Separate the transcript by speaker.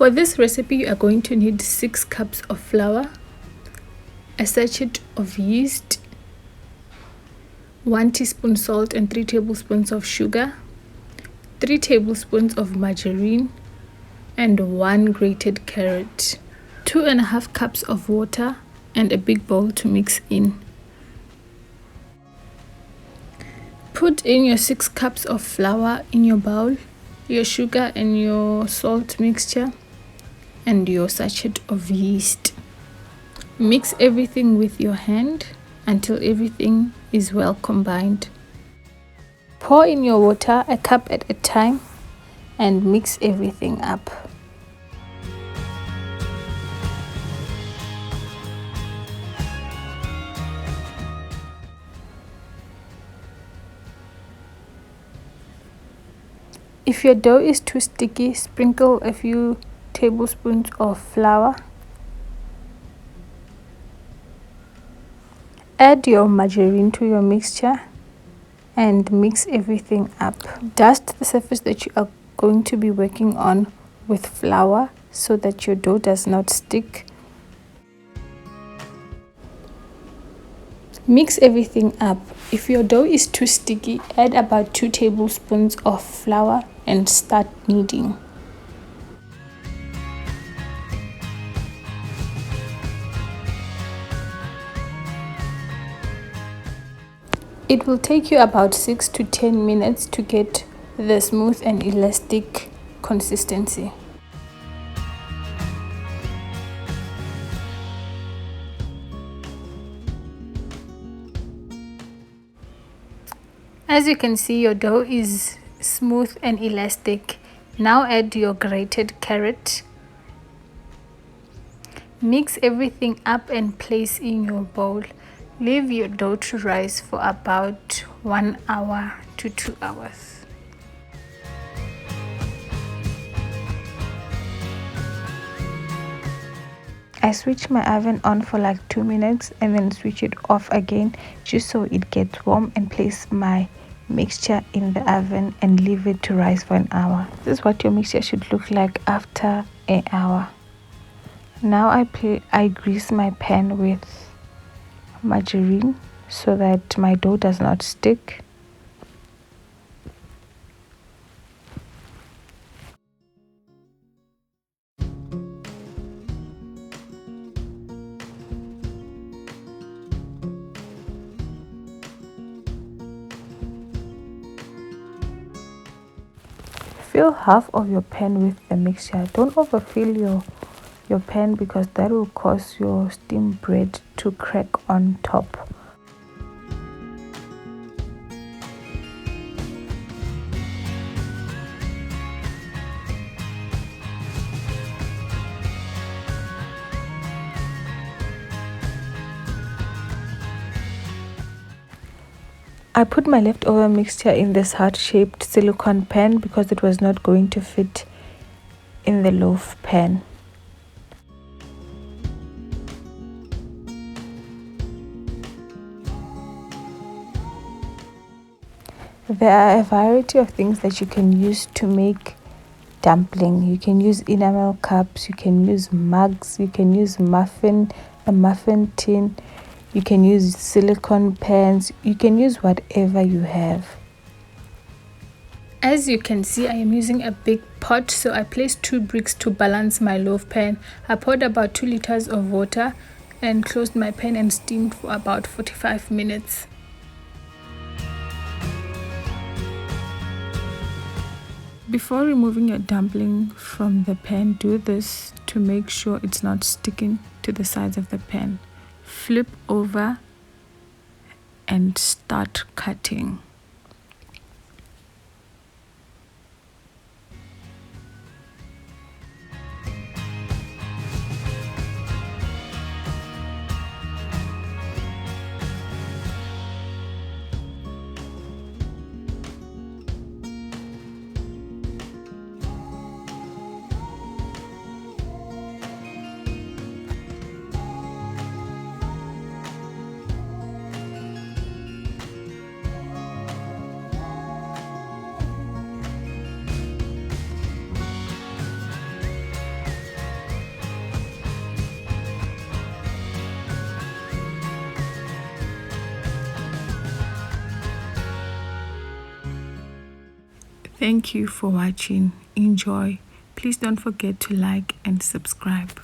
Speaker 1: For this recipe, you are going to need 6 cups of flour, a sachet of yeast, 1 teaspoon salt and 3 tablespoons of sugar, 3 tablespoons of margarine, and 1 grated carrot, 2.5 cups of water, and a big bowl to mix in. Put in your 6 cups of flour in your bowl, your sugar and your salt mixture, and your sachet of yeast. Mix everything with your hand until everything is well combined. Pour in your water a cup at a time and mix everything up. If your dough is too sticky, sprinkle a few tablespoons of flour. Add your margarine to your mixture and mix everything up. Dust the surface that you are going to be working on with flour so that your dough does not stick. Mix everything up. If your dough is too sticky, add about 2 tablespoons of flour and start kneading. It will take you about 6 to 10 minutes to get the smooth and elastic consistency. As you can see, your dough is smooth and elastic. Now add your grated carrot. Mix everything up and place in your bowl. Leave your dough to rise for about 1 hour to 2 hours. I switch my oven on for like 2 minutes and then switch it off again just so it gets warm, and place my mixture in the oven and leave it to rise for an hour. This is what your mixture should look like after an hour. Now I grease my pan with margarine so that my dough does not stick. Fill half of your pan with the mixture. Don't overfill your pan because that will cause your steamed bread to crack on top. I put my leftover mixture in this heart-shaped silicone pan because it was not going to fit in the loaf pan. There are a variety of things that you can use to make dumpling. You can use enamel cups, you can use mugs, you can use a muffin tin, you can use silicone pans, you can use whatever you have. As you can see, I am using a big pot, so I placed 2 bricks to balance my loaf pan. I poured about 2 liters of water and closed my pan and steamed for about 45 minutes. Before removing your dumpling from the pan, do this to make sure it's not sticking to the sides of the pan. Flip over and start cutting. Thank you for watching. Enjoy. Please don't forget to like and subscribe.